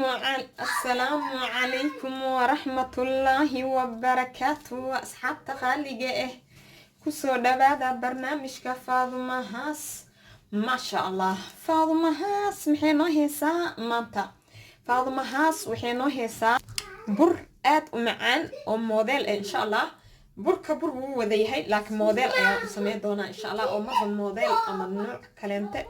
السلام عليكم ورحمة الله وبركاته أصحاب تخاليجة كسو دبادة برنامج كفاضمة هاس ما شاء الله فاضمة هاس محينو هيسا مانتا فاضمة هاس وحينو هيسا بر ومعان وموديل إن شاء الله بركة بر هو ذي لكن موديل أيام سميه دونا إن شاء الله أو مرة موديل أما النوع كلامته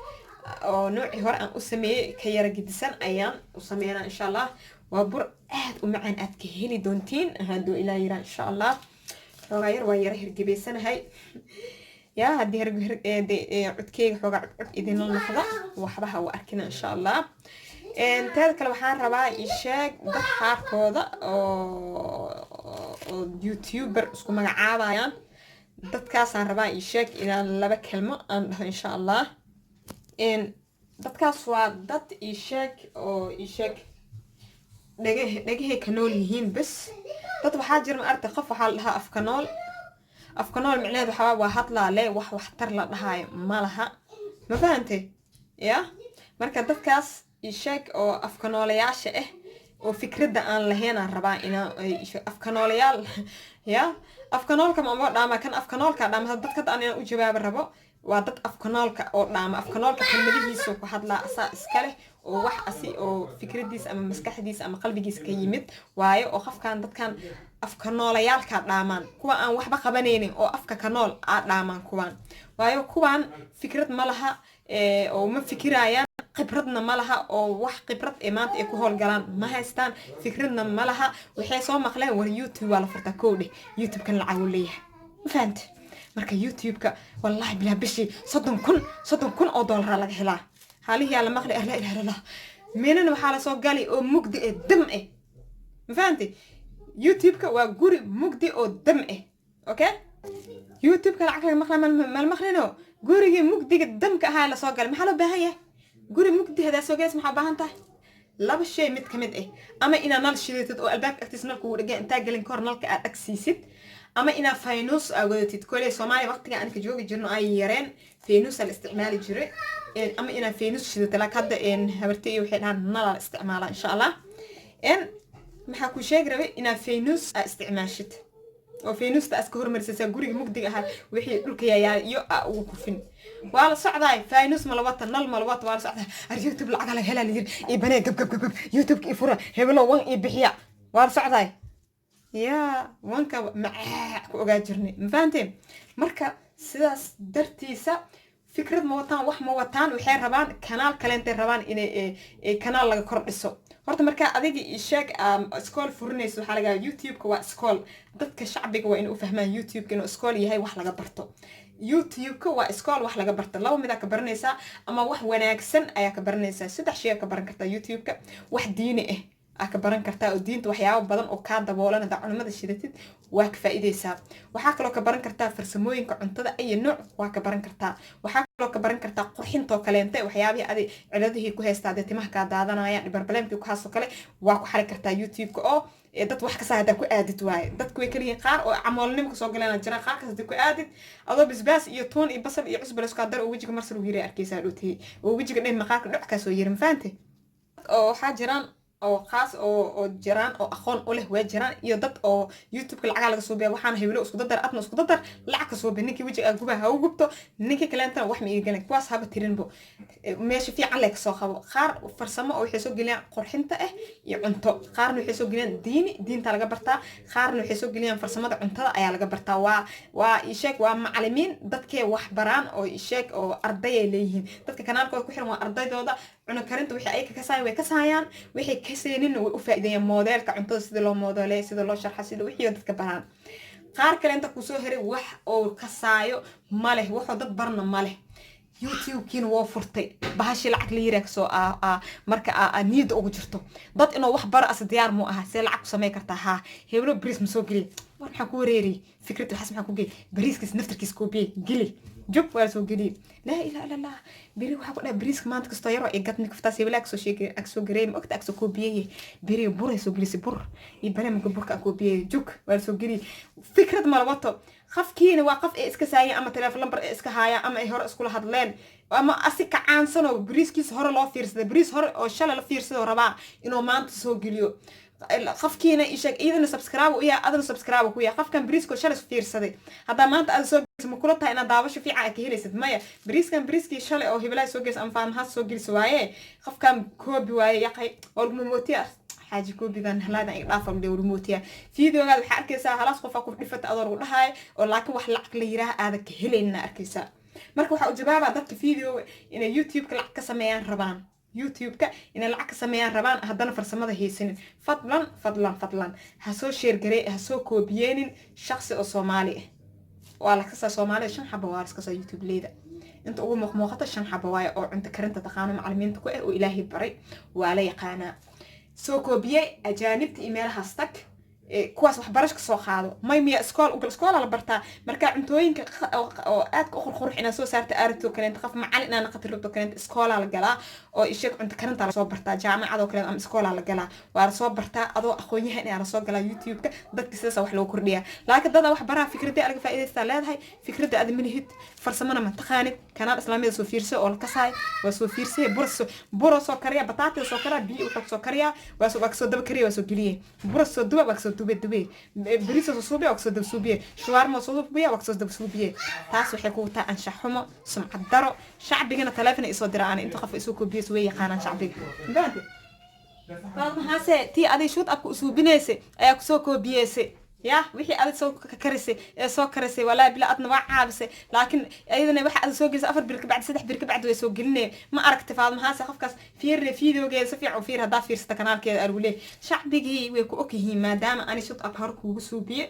oo nooci hore aan u sameeyay ka yara gidisan ayaan u sameeyana insha Allah waa bur aad u macaan aad ka heli doontiin haduu ilaahay yira insha Allah xoogayar waa yara hirgibeysanahay yaa hadii codkeyga xoogaa cod idin noqdo waxbaha waa arkina insha Allah teed kale waxaan rabaa isheeg dad qaarkooda oo YouTuber isku magacaabayaan dadkaas aan rabaa isheeg inaan laba kelmo aan dhaho insha Allah dadkaas waa dad isheeg oo isheeg dhagahay ka nool yihiin bas dad waxaa jira ma aragtay qof waxaa la dhahaa afka nool micnaheedu waxaa waa hadlaale wax tar la dhahaayo ma laha ma fahantay ya marka dadkaas isheeg oo afka noolayaasha oo fikradda aan lahayn aan rabaa inaan afka noolayaal ya afka noolka ma dhaama kan afka noolka dhaama dadka aan u jawaab rabo waa dad afka noolka oo dhaama afka noolka kelmadihiisa ku hadlaa asaa iska leh oo wax asi oo fikradiisa ama maskaxdiisa ama qalbigiisa ka yimid waayo oo qofkan dadkan afka noolayaalka dhaamaan kuwa aan waxba qabanaynin oo afka ka nool dhaamaan kuwan waayo kuwan fikrad ma laha oo ma fikirayaan khibradna ma laha oo wax khibrad maanta ay ku howlgalaan ma haystaan fikradna ma laha waxay soo maqleen war YouTube wala furta koodhe YouTube kan lacag u leeyahay ma fahantay marka YouTube-ka wallahi bilaa bishi 30,000 oo dollar laga helaa halihi la maqli la ilaha illallah meelana waxa la soo galay oo mugdi dam ma fahantay YouTube-ka waa guri mugdi oo dam okay YouTube-ka lacag ma maqlino guriga mugdiga damka ahaa la soo galay maxaa loo baahan yahay guri mugdi hada soo gays maxaa baahan tahay laba shay mid kamid ama ina nal shideetid oo albaabka agtiis nalku uu dhagan inta galin kor nalka aad agsiisid ama ina faynus awadatid kolay Soomaali waqtiga aan ka joogi jirno ay yareen faynus la isticmaali jiray ama ina faynus shideetid la kada habartay waxay dhahan nal isticmaala insha Allah maxaa ku sheeg rabay ina faynus isticmaashid oo faynusta aska hormarsaysa guriga mugdiga ah wixii dhulka iyo uu ku fin wala socday faynus malawata nal malawata wala socday YouTube lacag la helaa liir banay gab YouTube ki fura hebelo wan bixiya wala socday ya wanka macaa ku ogaa jirnay ma fahanteen marka sidaas dartiisa fikrad ma wataan wax ma wataan waxay rabaan kanaal kale intay rabaan inay kanaal laga kordhiso horta marka adiga isheeg school furinayso waxa laga YouTube-ka waa school dadka shacbiga waa inuu fahmaan YouTube-ka inuu school yahay wax laga barto YouTube-ka waa school wax laga barto laba mid ka baranaysa ama wax wanaagsan ayaa ka baranaysa saddex shay ka baran kartaa YouTube-ka wax diini ka baran kartaa oo diinta waxyaabo badan oo ka daboolan hada culimada shidatid waa ka faa'iideysaa waxa kale oo ka baran kartaa farsamooyinka cuntada ay nooc waa ka baran kartaa waxa kale oo ka baran kartaa qurxinta kaleente waxyaabaha adi ciladihii ku haystaa timaha ka daadanaya barbalemkii ku haaso kale waa ku xari kartaa YouTube-ka oo dad wax ka saada ku aadid waay dadku way kaliya qaar oo amoolnimo ka soo galeen jira qaar ka ku aadid adoo bisbaas iyo toon iyo basal iyo cusbo isku dar oo wajiga marsal wiiri arkaysaa dhutay oo wajiga dheer maqaarka dhac ka soo yeerin faantay oo waxa jiraan oo qaas oo jiraan oo aqoon u leh way jiraan iyo dad oo YouTube-ka lacag laga soo bixiyo waxaan hebelo isku dar adna isku dar lacag ka soo bixiyo ninkii wajiga gubaha u gubto ninkii kaleenta wax ma iga galan kuwaas haba tirinbo meesha fiican leeg soo qabo qaar farsamo oo waxay soo geliyaan qurxinta iyo cunto qaarna waxay soo geliyaan diinta laga bartaa qaarna waxay soo geliyaan farsamada cuntada ayaa laga bartaa waa isheeg waa macallimiin dadkee wax baraan oo isheeg oo arday ay leeyihiin dadka kanaalkooda ku xiran waa ardaydooda cunno karinta wixii ay ka saayaan way ka saayaan wixii ka seenin way u faa'iideeyaan modelka cuntada sida loo modelay sida loo sharxay sida wixii dadka baraan qaar kale inta ku soo heray wax oo ka saayo male wax dad barna male YouTube-kiina waa furtay bahashi lacag la yiraahdo soo marka niyad ugu jirto dad inoo wax bar as diyaar mu aha see lacag sameey kartaa heblo bris ma soo geli war maxaa ku wareeri fikrad waxas maxaa ku geli bariiskiis naftarkiis ku geli jub waa soo geliye laa ilaaha illa allah beri waxaa ku dhaha bariiska maanta kastoo yaroo ay gadni kaftaas iyo walaa agsoo gareey ma ogta agsoo koobiyeye beri buray soo gelisay bur iyo bareemka burka koobiyeye jug waa soo geliye fikrad mala wato qafkiina waa qof ay iska saayeen ama telefoon lambar ay iska haayaan ama ay hore iskula hadleen ama asi ka caansano bariiskiisa hore loo fiirsaday bariis hore oo shalay la fiirsado rabaa inuu maanta soo geliyo qafkiina isheeg idina subscribe u yahay adana subscribe ku yahay qafkan bariisko shalay fiirsaday hadda maanta aad soo gelisay ma kula tahay inaad daawasho fiican ka helaysid maya bariiskii shalay oo hibalay soo gelisay ama faamaha soo gelisay waaye qafkan koobi waaye yaqay oo mootiya حاجة كوبي كان هلادا إضافة من دورموتيا فيديو هذا حركيسا خلاص قفا كوف دفت أدور ودهاي ولكن wax lacag la yiraahdo aad ka helayna arkaysa marka waxa uu jawaaba dadka video in YouTube ka lacag ka sameeyaan rabaan YouTube ka in lacag ka sameeyaan rabaan hadana farsamada haysanin fadlan ha soo share garee ha soo koobiyeenin shakhsi oo Soomaali ah wala ka Soomaali shan xabo waa iska soo YouTube leeda inta ugu muuqata shan xabo waay oo cunta karinta taqaano macallimiinta ku ah oo Ilaahay baray wala yaqaana soo koobiyay ajaanibta emailhaas tag kuwaas waxbarasho ka soo qaado miya iskool la bartaa marka cuntooyinka oo aad ka qurqurux ina soo saarta aarto kale inta qaf macallin inaan qatirto kale iskool la galaa oo isheeg cunto karinta la soo bartaa jaamacad oo kale ama iskool la galaa waa la soo bartaa adoo aqoonyahan in la soo galaa YouTube ka dadka sidaas wax loo kordhiyaa laakiin dad wax baraa fikradda laga faa'iideysta leedahay fikradda aad minihid farsamada ma taqaanid kanal islaamiyada soo fiirso oo ka saay waa soo fiirsay buro soo kariya bataati soo kariya biyo soo kariya waa soo dab kariya waa soo geliye buro soo duba waa soo dubay بريسو صوبيا وكسو دب صوبيا شوارما صوبيا وكسو دب صوبيا تاس waxay ku taa anshaxumo sumcad daro shacbigana telefoon isoo diraan inta qof isoo koobiyay way yaqaanaan shacbiga baanti fadlan haase tii aday shoot up ku suubinayse ayaa ku soo koobiyayse يا وحي أدي سو كرسي سو كرسي ولا بلا أدنى وعابسة لكن أيضا وحي أدي سو جلس أفر برك بعد سدح برك بعد ويسو قلنا ما أركت فاض ما هاسا خفكاس فير فيديو جاي سفيع وفير هدا فير ستكنال كده أروليه شعبي ويكو أوكي ما دام أنا شوت أبهرك وسوبي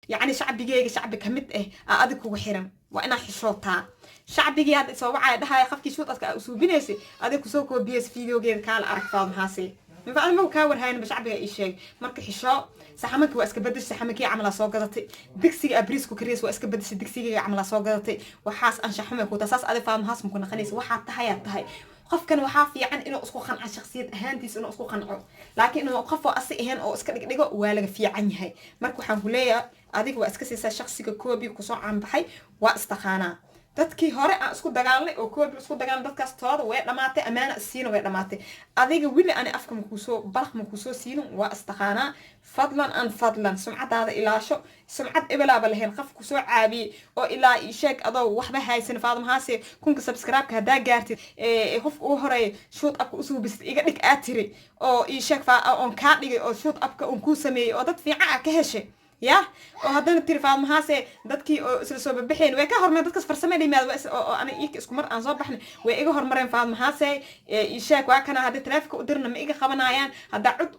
يعني شعبي جاي شعبي كمت أديك وحرم وأنا حشوتها شعبي هذا سو وعي ده هاي خفكي شوت أسك أسوبي ناسي أديك سو كو بيس فيديو جاي كان أرك فاض ما هاسي فأنا ما كاور هاي بشعبي أي شيء مركي حشو saxamanka waa iska bedeshay saxamankii camal soo gadatay digsiga abriisku kariis waa iska bedeshay digsiga camal soo gadatay waxaas aan shaxmay ku taas aad faahmo haas muku naqanaysa waxa tahay qofkan waxa fiican inuu isku qanco shakhsiyad ahaantiisa inuu isku qanco laakiin inuu qof oo asi ahaan oo iska dhigdhigo waa laga fiican yahay marka waxaan ku leeyahay adiga waa iska siisaa shakhsiga koobi ku soo caanbaxay waa istaqaanaa dadkii hore aan isku dagaalnay oo koob isku dagaalnay dadkaas tooda way dhamaatay amaana siino way dhamaatay adiga wili aan afka ku soo balq ku soo siino waa istaqaana fadlan sumcadaada ilaasho sumcad ibalaaba lahayn qof ku soo caabi oo ilaa sheeg adoo waxba haysan faadum haase kunka subscribe ka hadaa gaartid qof uu horeey shoot up usoo bisid iga dhig aad tiri oo sheeg fa on ka dhigay oo shoot up ka on ku sameeyay oo dad fiican ka heshay يا وهذا التلفاز محاسة دتكي سلسلة بحين وياك هرمي دتك فرسمة لي ماذا بس أنا إيك إسكمر أنصاب بحنا وياك هرمرين فاز محاسة يشاك وكنا هذا ترافق قدرنا ما إيك خبنا عيان هذا عد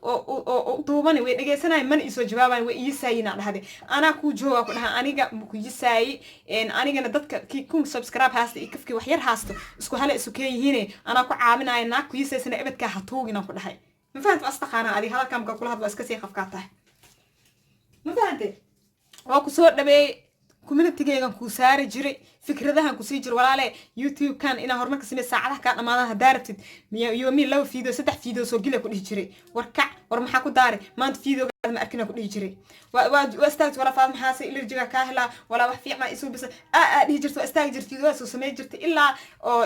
طوباني وياك سنة من يسوي جوابا ويساينا على هذا أنا كو جوا كلها أنا جا مكو يساي إن أنا جنا دتك كي كون سبسكرايب هاست إيكفكي وحير هاستو إسكو هلا إسوكي هنا أنا كو عامل عيان ناكو يساي سنة إبد كهتوجنا كل هاي ما فهمت أصدقائنا هذه هذا كم كل هذا بس كسي خفقاته ما فهمتي وأكو صور دبي كوميونتي جيجان كوساري جري فكرتها كوسيجر ولا لا يوتيوب كان إنا هرمك سمي ساعة كان أمانها دارت يومين لو فيديو ستة فيديو سجله كل جري وركع ورمحكوا داري ما أنت فيديو قاعد ما أركنا كل جري واستاجر ولا فاهم حاسي إلا رجع كاهلا ولا وح في ما يسوي بس هجرت واستاجر فيديو سمي جرت إلا أو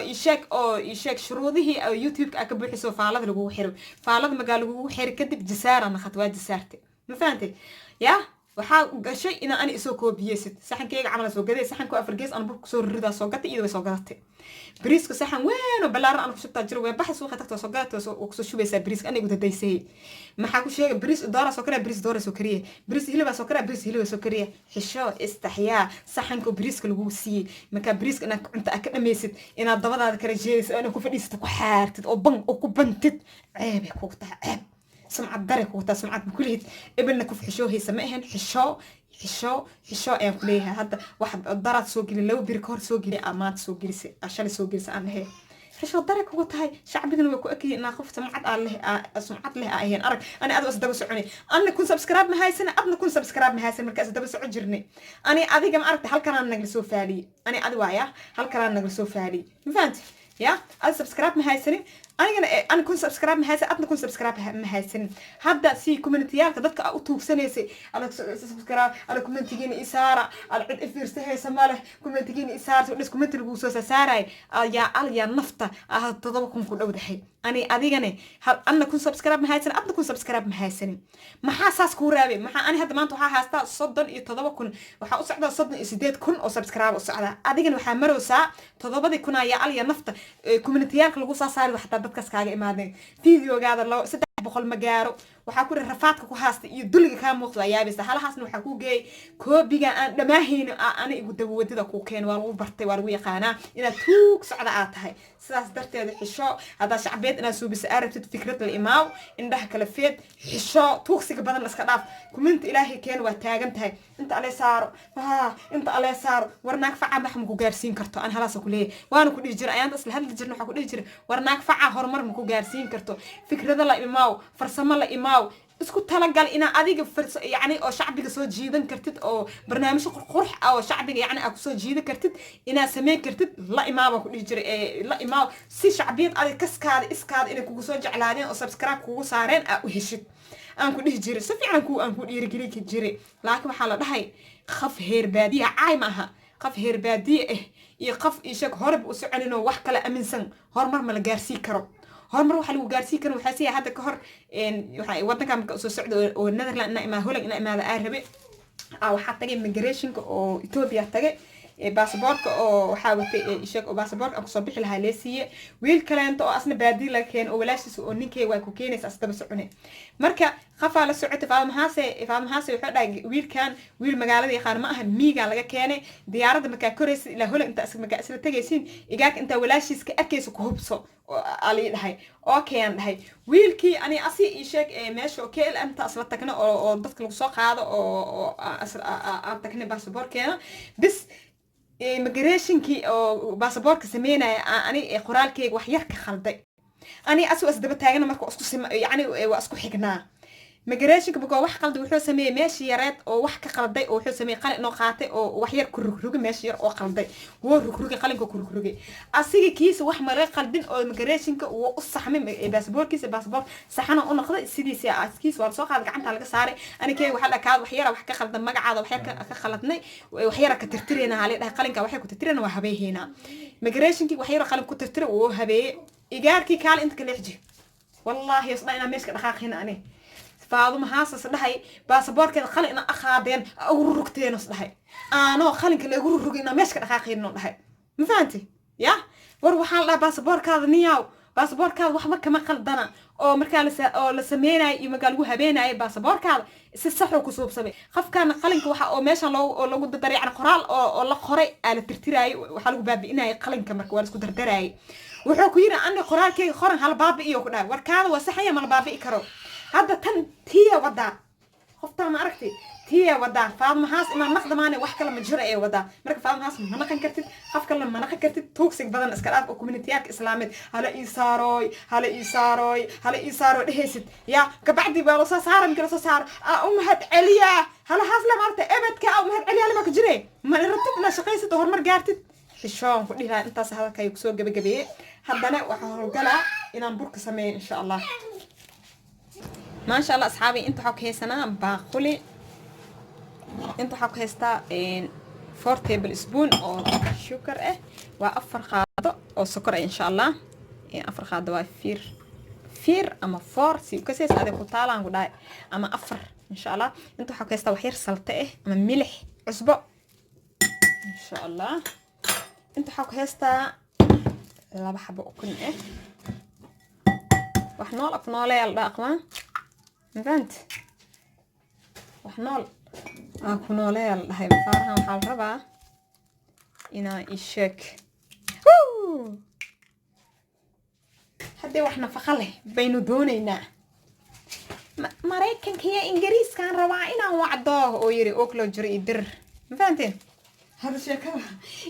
يشك شروطه أو يوتيوب أكبر حسوا فعلذ لجوه حرب فعلذ ما قالوا جوه حرب كذب جسارة أنا خطوات جسارتي ما فهمتي يا waxaa shay in aan isoo koobiyeysid saxankeyga camal soo gaday saxanku afargees aan burku soo rida soo gatay iyo way soo gadatay bariiska saxan weyn oo balaaran aan ku shubtaa jiro way baxay suuqa tagto soo gadatay oo ku soo shubaysaa bariiska anigu dadaysay maxaa ku sheegay bariis doora soo kariya bariis doora soo kariya bariis hilib soo kariya bariis hilib soo kariya xisho istixyaa saxanku bariiska lagu siiyay marka bariiska inaad cunta ka dhameysid inaad dabadaada kala jeediso inaad ku fadhiisato ku xaartid oo ban oo ku bantid ceeb ku tahay سمعة درك وتسمعة بكله ابننا كف حشو هي سمعهن حشو أيام كلها هذا واحد درات سوق لي لو بيركور سوق لي أمات سوق لي عشان سوق لي أنا هي حشو درك وقتها شعب بيقولوا وكو أكيد إن خفت سمعت عليه سمعت له أهين أرك أنا أدو أصدق سعني أنا كون سبسكرايب من هاي السنة أبنا كون سبسكرايب من هاي السنة مركز أصدق سعود جرني أنا أدي جم أرك هل كان نقل سوف علي أنا أدوايا هل كان نقل سوف علي فهمت يا أنا سبسكرايب من هاي السنة أنا كون سبسكرايب من هاي السنة أبنا كون سبسكرايب من هاي السنة هذا سي كومنتيات كذلك أوتوب سنة أنا سبسكرايب أنا كومنتيجين إسارة أنا عد إفيرس هاي سماله كومنتيجين إسارة وناس كومنت الجوسوس سارة يا نفطة تضربكم كل أود حي أنا أديجني أنا كون سبسكرايب من هاي السنة أبنا كون سبسكرايب من هاي السنة ما حاسس كورابي ما أنا هذا ما أنتوا حاستا صدق يتضربكم وحأصعد صدق إسداد كون أو سبسكرايب أصعد أديجن وحمروا ساعة تضربني كنا يا نفطة كومنتيات الجوسا صار وحتى dadkas kaaga imaadeen fiidiyogaada 300 ma gaaro waxa ku rafaadka ku haasta iyo duliga ka muuqda yaabista halahaasna waxa ku geey koobiga aan dhamaahin aan igu dawadida ku keen waa lagu bartay waa lagu yaqaanaa inaad tuug socda aad tahay sidaas darteed xisho hada shacbeed inaad suubis aragtid fikrad la imaaw indhaha kala feed xisho tuugsiga badan iska dhaaf kuminta ilaahay keen waa taagan tahay inta ale saaro inta ale saaro warnaag faca maxam ku gaarsiin karto aan halaas ku leeyahay waana ku dhigi jiray ayaan isla hadli jirno waxa ku dhigi jiray warnaag faca horumar ma ku gaarsiin karto fikrada la imaaw farsamo la imaaw isku talagal ina adiga yani oo shacbiga soo jiidan kartid oo barnaamij qurux oo shacbiga yani aad soo jiidan kartid ina sameyn kartid la imaaba ku dhigi jiray la imaaw si shacbiyad adiga kaskaada iskaada inay kugu soo jeclaadeen oo subscribe kugu saareen aad u heshid aan ku dhigi jiray si fiican aan ku dhiirigelin jiray laakiin waxa la dhahay khaf heer baadiya caay maaha qaf heer baadiye iyo qaf ishak horb u soconino wax kala aaminsan hormar ma la gaarsiin karo hormar waxa lagu gaarsiin karo waxa si hadda ka hor waxa wadanka marka soo socdo oo Netherland ina ima Holland ina imaada Arabi waxa tagay immigration oo Ethiopia tagay baasaboorka oo waxa watay ishak oo baasaboorka aan soo bixi lahaa leesiye wiil kaleento oo asna baadi la keen oo walaashiis oo ninkay way ku keenaysa asdaba socone marka qafa la socotay faamahaase wuxuu dhahay wiilkan wiil magaalada yaqaan ma aha miiga laga keenay diyaaradda marka koreysa ilaa Holland inta asma isla tagaysiin igaak inta walaashiis ka arkayso ku hubso ali dhahay okay aan dhahay wiilkii ani asi ishak meesha KLM ta asla tagna oo dadka lagu soo qaado oo aan tagna baasaboorkeena bis immigration-kii oo baasaboorka sameynaya ani qoraalkeyga wax yar ka khalday ani asoo isdaba taagana marka isku yani waa isku xignaa immigration-ka marka wax qalday wuxuu sameeyay meeshii yareed oo wax ka qalday oo wuxuu sameeyay qalin oo qaatay oo wax yar ku rugruga meeshii yar oo qalday wuu rugruga qalinka ku rugruga asiga kiisa wax ma laga qaldin oo immigration-ka uu u saxmay baasaboorkiisa baasaboor saxana u noqday sidiisa askiis waa soo qaad gacanta laga saaray ani kay waxa la kaad wax yar wax ka qaldan magacaada wax yar ka khaladnay wax yar ka tirtirina hali dhahay qalinka wax ku tirtirina waa habeeyina immigration-ki wax yar qalin ku tirtira oo habeey igaarkii kaal inta kala xiji wallahi isdayna meeshka dhaqaaqina ani فاضو محاسس دحي باسبوركيد خلينا اخادين او رugteen isdhahay aano qalinka la ugu rugina meeshka dhaqaaqeeno dhahay ma fahanti ya war waxa la baasaboorkaada niyaw baasaboorkaada wax ma kama qaldana oo marka la sameeyay iyo magaal ugu habeenay baasaboorkaada si sax oo ku suubsamay qafkan qalinka waxa oo meesha lagu dardariicna qoraal oo la qoray ala tirtiraay waxa lagu baabiinay qalinka marka waa isku dardaraay wuxuu ku yiri aniga qoraalkayga qoran hal baabi'iyo ku dhaay warkaada waa saxaya ma la baabi'i karo هذا تن تيا ودا خفتا ما عرفتي تيا ودا فاض محاس إما نقد ماني وحكي لما جرى إيه ودا مرك فاض محاس ما نقن كرتي خفك لما نقن كرتي توكسيك بدن إسكالات أو كومينيتيات إسلامية هلا إيساروي دهيست يا كبعدي بالوصا صار يمكن وصا صار أمهات عليا هلا حاصلة مالته إبتك أمهات عليا لما كجري ما نرتبنا شقيسة هرمر قارتي الشوم كل لها أنت سهل كي يكسو جبي هذا وحرقلا إن نبرك سمين إن شاء الله ما شاء الله أصحابي أنتوا حق هيسنا باقولي أنتوا حق هيستا 4 تيبل سبون أو شكر وأفر خاطئ أو سكر إن شاء الله أفر خاطئ وفير أما 4 سيكسيس هذا كتالا نقول أما أفر إن شاء الله أنتوا حق هيستا وحير سلطة أما ملح عصبة إن شاء الله أنتوا حق هيستا لا بحب أكون وحنول أفنولي يلا أقوى فهمت وحنول أكونولي يلا هاي بفارها وحال ربع إنا إشك حدي وحنا فخله بينو دونينا مريكن كيا إنجليز كان ربع إنا وعدوه أو يري أوكلو جري در فهمتين هذا شكله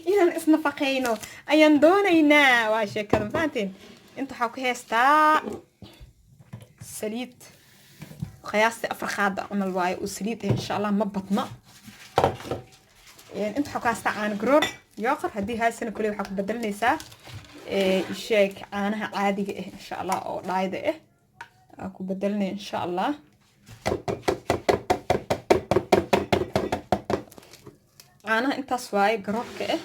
إذا إسنفقينه أيان دونينا وشكله فانتين انتو حاكو هيستا سليد قياستي أفرخادة عمل واي وسليد إن شاء الله ما بطنا يعني انتو حاكو هيستا عان قرور يوقر هدي هاي السنة كلها حاكو بدلنيسا الشيك عانها عادي إن شاء الله أو لايدة أكو بدلني إن شاء الله عانها انتاس واي قروبك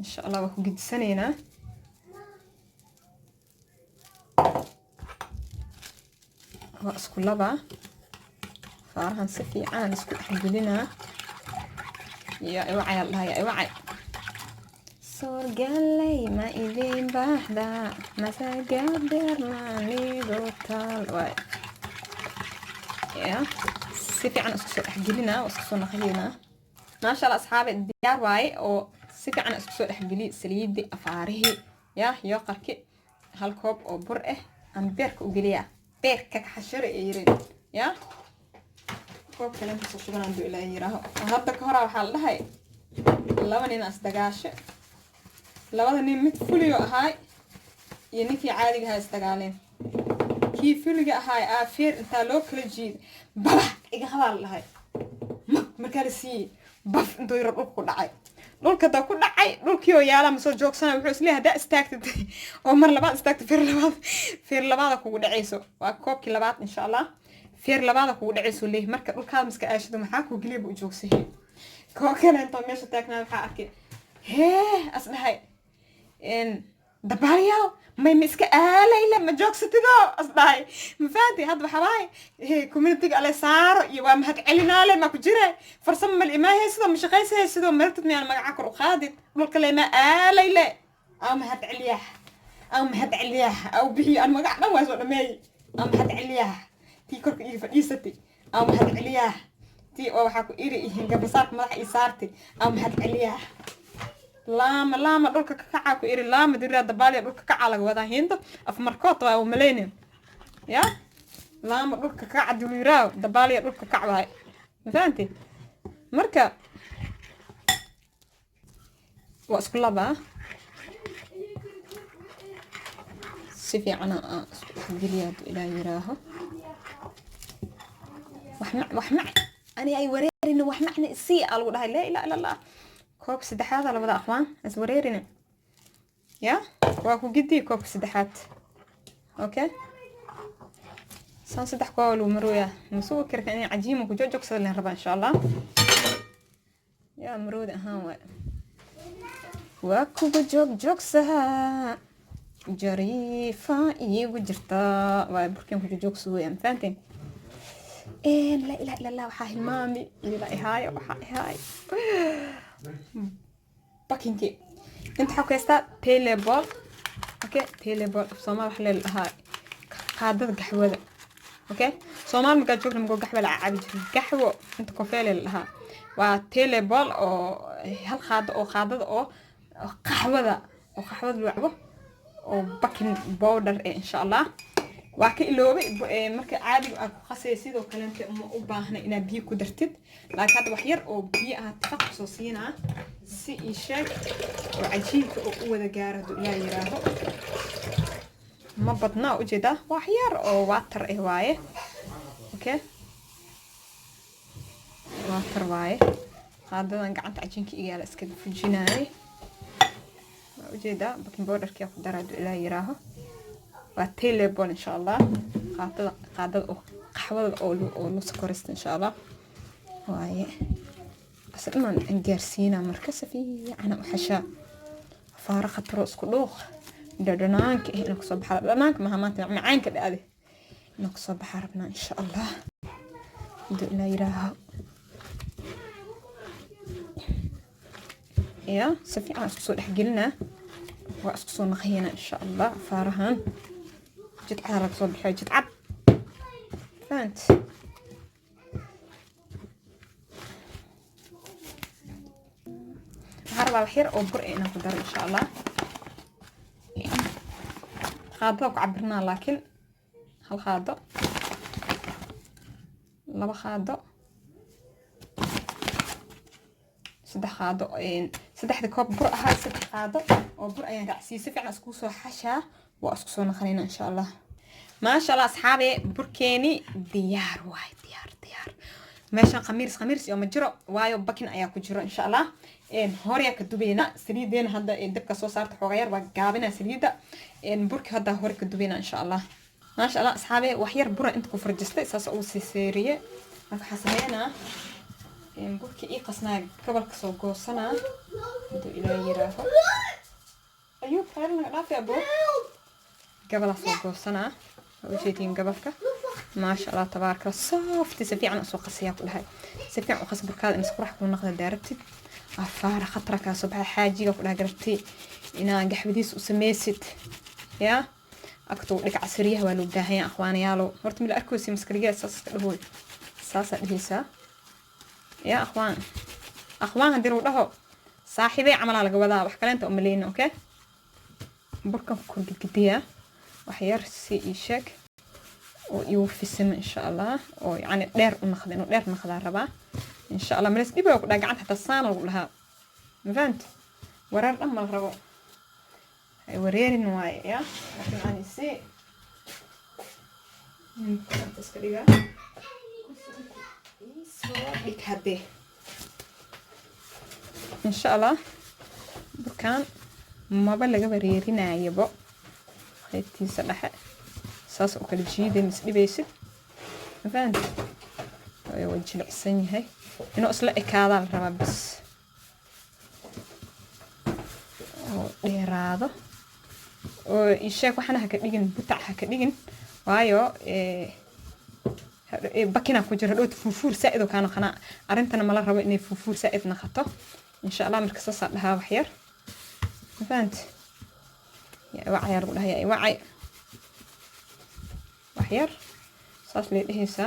إن شاء الله وكو قد سنينا واسكو لبا فارهن سفي عان اسكو أحجلنا يا اوعي الله يا اوعي صور قالي ما إذين باحدا ما ساقدر ما نيدو تال واي يا سفي عان اسكو أحجلنا واسكو نخلينا ما شاء الله أصحابي الديار واي أو سفي عان اسكو أحجلي سليدي أفاره يا يوقركي هالكوب أو برئه أم بيرك وقليا بيرك كحشر إيرين يا كوب كلام بس شو بنعمل إلى إيراه هذا كهرا وحال هاي لو أنا ناس دقاشة لو أنا متفوليو هاي يعني في عادي هاي استقالين كيف فوليو هاي أفير أنت لو كل جيد بح إيه خبال هاي مركزي بف أنتو يربطوا كل عاي dhulka da ku dhacay dhulkii oo yaala ma soo joogsana wuxuu isleeyahay hada istaagtid oo mar labaad istaagtid feer labaad kugu dhacayso waa koobkii labaad insha Allah feer labaad kugu dhacayso leeyahay marka dhulkaad miska aashado maxaa ku galiib u joogsahay kookana inta meesha taagnaa waxa arkay asdahay in dabaaliyo may miska aalayla ma joogsatido asdahay ma faanti hadba xabaay community ale saaro iyo waa mahad celinaale ma ku jira farsamo mal imaahay sida ma shaqeysay sida martid miyaan magaca kor u qaadid dhulka leema aalayla ama mahad celiyaah ama mahad celiyaah aw bixi aan magac dhan waa soo dhameey ama mahad celiyaah tii korka ii fadhiisatay ama mahad celiyaah tii oo waxa ku iri gabasaad madax ii saartay ama mahad celiyaah lama dhulka ka kaca ku iri lama diraa dabaaliya dhulka ka calag wada hinda af markood waa u maleyneen ya lama dhulka ka cad wiiraaw dabaaliya dhulka ka caway ma fahanti marka waa isku laba si fiican geliyaad ilaa yiraaho wax ma ani ay wareerin wax macna si algu dhahay la ilaaha illa allah كوب سدحات على وضع أخوان أسوريرنا يا واكو جدي كوب سدحات أوكي سان سدح كوال ومرويا مسوي كركني عجيم وكجوجك صار ربع إن شاء الله يا مرود ها واكو جوج سها جريفة يوجرتا وبركم كجوج سويا فهمتين إيه لا إله إلا الله وحاي المامي لا هاي وحاي هاي باكينكي انت حكيستا بيلي بول اوكي بيلي بول سومال حلل هاي قادد قحوه اوكي سومال ما جوجنا مقو قحوه لا عابي قحوه انت كوفيل لها وا بيلي بول او هل خاد او قادد او قحوه او قحوه لعبه او باكين بودر ان شاء الله waa ka iloobay marka caadiga aad ku qasay sidoo kale inta uma u baahna ina biyo ku dartid laakiin hada wax yar oo biyo ah taqaso siinaa si isheeg oo cajiinka u wada gaaro ilaa yiraahdo ma badna u jeeda wax yar oo water ah waaye okay water waaye qaadadan gacanta cajiinka igaala iska fujinaay u jeeda baking powder-ka ku darado ilaa yiraahdo وتيلي بون إن شاء الله قادة قحوة أو نص كورست إن شاء الله وهاي بس إما نجرسينا مركز في أنا وحشا فارقة رأس كلوخ دردنانك نقصب حربناك مهمات معانك بهذه نقصب حربنا إن شاء الله دقنا يراها يا سفي عن سوق حقلنا وأسقصون نخينا إن شاء الله فارهان جت عارك صبح جت عب فهمت هربا الخير أو برئنا نقدر إن شاء الله خاضوك عبرنا لكن هل خاضو لما خاضو saddex qaado saddexda koob bur ahaa saddex qaado oo bur ayaan raacsiiyey si fiican isku soo xashaa waa isku soo naqanayna insha allah maasha allah asxaabe burkeeni diyaar waay diyaar meeshan khamiis iyo ma jiro waayo bakin ayaa ku jiro insha allah hore ka dubayna saliideen hadda dabka soo saarta xoga yar waa gaabina saliida burka hadda hore ka dubayna insha allah maasha allah asxaabe wax yar bura inta ku farjistay saas oo seeriye marka xasameena burki ii qasnaa gobolka soo goosana haduu ilaahay yiraaho ayuu xeerna dhaafi abo gobol soo goosana وجيتين قبلك ما شاء الله تبارك الله صافت سفيعا أسوق قصياك لهاي سفيع وقص بركاد إن سكرح كون ناخذ داربتي أفار خطرك صبح حاجي وكلها قربتي إنا قحبديس وسميست يا أكتو لك عسريه ولو بداهي أخواني يالو مرت من الأركوسي مسكرية ساس هو ساسا دهيسا يا أخوان هديروا له صاحبي عمل على قبضها وحكلانت أملين أوكي بركم كل قدية وحير سي إيشك ويوفسم إن شاء الله ويعني دير ونخذ دير نخذ الربع إن شاء الله مرس ديبه وقد قعدت حتى الصانع وقولها فهمت ورر أما الربع ورير نواي يا لكن أنا سي تسكريها سوالك هدي إن شاء الله بكان ما بلغ وريرنا يبو هيتيسا دحه saas oo kala jiiday misdhibaysid fahant way wajilcsan yahay inuu isla ekaada la rabaa bas oo dheeraado oo isheek waxana ha ka dhigin butac ha ka dhigin waayo bakina ku jira dhoot fufuur saaid oo kana qana arintana ma la rabo inay fufuur saaid naqato insha Allah marka saas dhaha wax yar fahant yaa wacay lagu dhahay wacay waxyar saas leedhiisa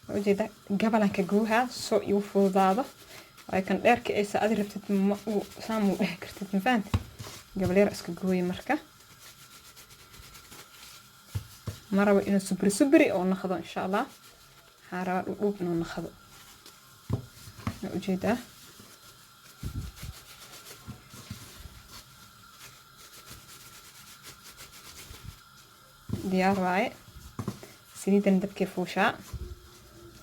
وجد قبل كجوها سوق يوفو هذا لكن ديرك إيش أدري ربطت سامو ده كرتت مفانت قبل يرأس كجوي مركة مرة وإنه سبري أو نخذه إن شاء الله حارة وبنو نخذه وجده ديار واعي سنيدا ندبكي فوشا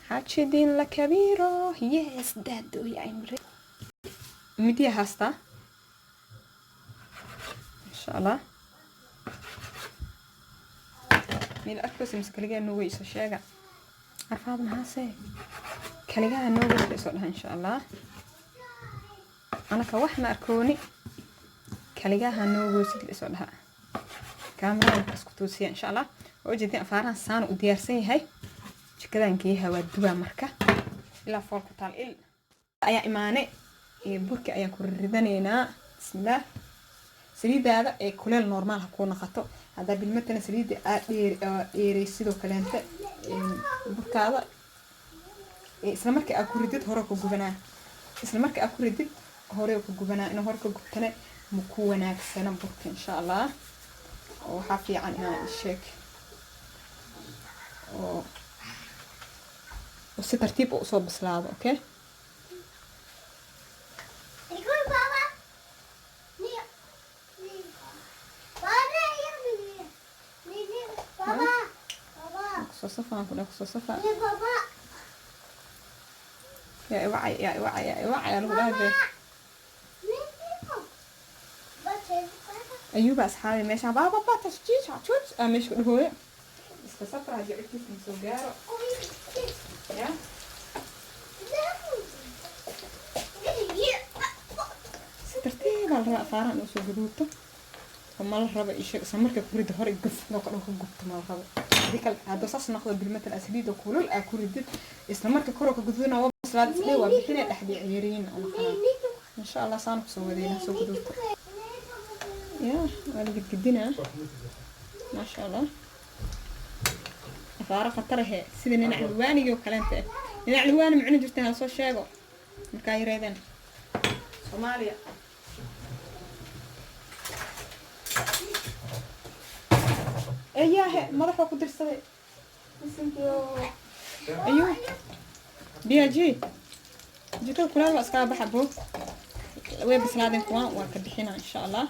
حاتشدين لكبيرة يس دادو يا عمري مدي هاستا إن شاء الله من الأكبس مسكليجا نوغي يسو شاقع عارفة هذا محاسي كليجا نوغي يسو لها إن شاء الله أنا كوحنا أركوني كليجا نوغي يسو لها كاميرا اسكتوسيا ان شاء الله وجدين افاران سان وديارسن yahay jikadan kiiha waa duba marka ila foolku taal il ayaa imaane burka ayaa ku ridanayna bismillah saliidada ee kuleel normal ha ku naqato hada bilmatana saliida aad dheeray sidoo kaleenta burkaada isla markii aad ku ridid hore ku gubanaa isla markii aad ku ridid hore ku gubanaa in hore ku gubtana ma ku wanaagsana burka insha Allah وحافي عنها الشيك وسي ترتيب وصوب بسلاده اوكي يقول بابا بابا صفا كلك صفا يا وعي يا وعي يا وعي يا ولاد أيوب أصحابي ماشي بابا تشجيع شوت مش هو استصفر هجي عرفتي في سجارة يا سترتيب على الرأي فارق نوصل جدوته وما الربع إيش سمرك كوري دهار الجف نقرأ جبت ما الربع ذيك هذا صاص ناخذ بالمثل الأسبيد وكله الأكوري دي استمرك كورك جذونا وبس لا تسلوا بحين الأحدي عيرين إن شاء الله صانع سوى ذينا سوى جدوته يا ولقيت قدنا ما شاء الله أفارق خطرها سيدنا نعلواني وكلامته نعلواني معنا جرتها صو شاقو مكايريدن صوماليا إياه ماذا فوق درسه ايوه بيجي جيت كلها بس كان بحبه وين بس لازم كمان وكبحينا ان شاء الله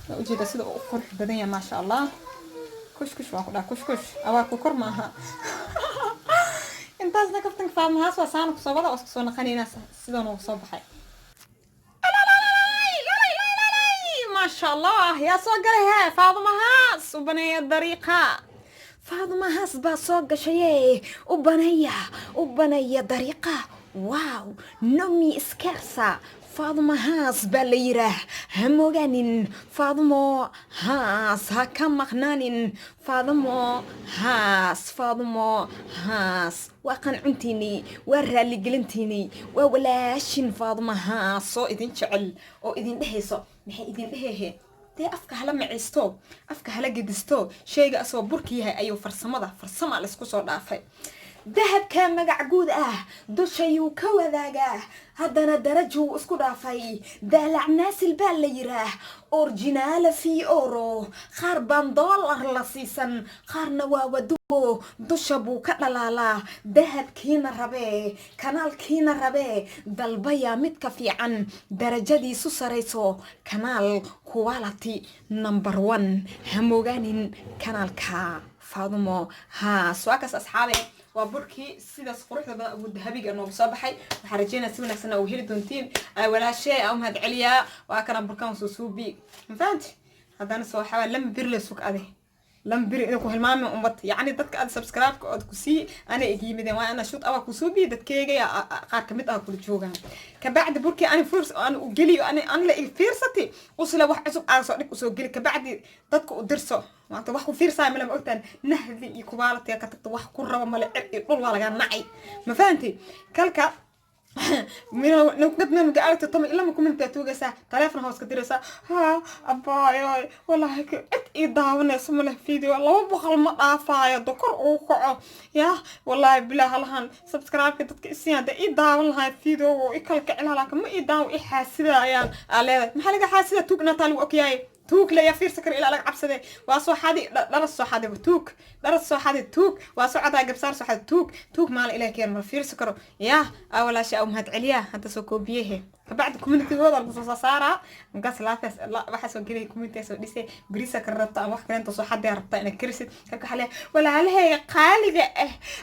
وجيت سيده قرح بدنيا ما شاء الله كش واخدا كش اواكو كور maaha intaasna kaftan faamahaas waa saan ku sabada oo soo naqanina sidoo noo soo baxay ما شاء الله يا صقرها فاطمة هاس وبنية الطريقة فاطمة هاس باصوق شيء وبنية طريقة واو نمي اسكارسا فاطمة هاس باليره هموغانين فاطمة هاس هكا مخنانين فاطمة هاس وقن عنتيني ورالي قلنتيني وولاشين فاطمة هاس سو إذن شعل أو إذن دهيسو maxay idin dhahehe dee afka hala maceysto afka hala gedisto shayga asoo burkiyahay ayuu farsama la isku soo dhaafay dahabka magac guud ah dushayuu ka wadaagaa haddana darajuu isku dhaafay daalac naasil baa la yiraa originaala fii oro qaar baan dollar la siisan qaarna waa wadubo dusha buu ka dhalaalaa dahabkiina rabee kanaalkiina rabee dalbaya midka fiican darajadiisu sarayso kanaal quality number 1 hamogaanin kanaalka Faadumo su'aakaas asxaabe waa burkii sidaas quruxda badan ugu dahabiga noogu soo baxay waxa rajeynaa si wanaagsan oo heli doontiin walaashay oo mahad celiya waa kana burkan soo suubi faanti hadana soo xawaa lam bir la sug ade lam bir inuu ku hilmaamo ummad yaani dadka aad subscribe ka oo ku sii ana igiimideen waa ana shoot awa ku suubi dadkeyga qaar kamid ah ku joogan ka bacdi burkii aan furs aan u geliyo aan la fiirsati usla wax cusub aan soo dhig u soo geli ka bacdi dadku u dirso وأنت واحد فير ساي ملما قلت نهذي يكوالت يا كتبت واحد كرة وملا يقول ولا جان نعي ما فهمتي كلكا من نقدنا من قالت طم إلا ما كنت توجسا تلفون هوس كتيرسا ها أباي والله هيك إداونا اسمه له فيديو والله بخل ما أفايا دكر أوقع يا والله بلا هالهان سبسكرايب كده كيسين هذا إداون هاي فيديو وإكلك على لكن ما إداون إحاسدة يعني على محلك حاسدة توقنا تالو أوكي توك لا يفير سكر إلى لك عبسده واسو حدي درس حدي توك درس حدي توك واسو عدا قبصار سو حدي توك مال إلى كير ما فير سكر يا أول شيء أو مهد عليا هذا سو كوبيه فبعد كومنتي هذا القصص صارا مقاس لا تس لا واحد سو كذي كومنتي سو ديسي بريسا كررت واحد كان تصو حد يربط أنا كرست كك حلا ولا عليه قالجة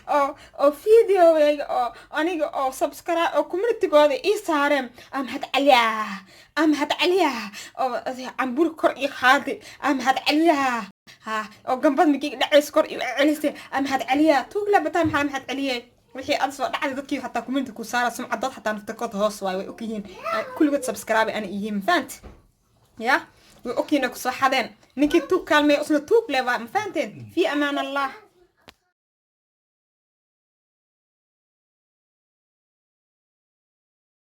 أو فيديو أو أنيجو أو سبسكرايب أو كومنتي هذا إيه صارم أم هاد عليها أو عم بوركر إخادي أم هاد عليها أو جنبات مكي دعيس كر عليسي أم هاد عليها توقلا بتام أم هاد عليها وحي أصلا دعي ذكي حتى كومنتي كوسارة سمع ضد حتى نفتكرت هوس واي وأوكيين كل وقت سبسكرايب أنا إيهم فانت يا وأوكي نكسر حدين نكي توك كلمة أصلا توك لوا فانتين في أمان الله.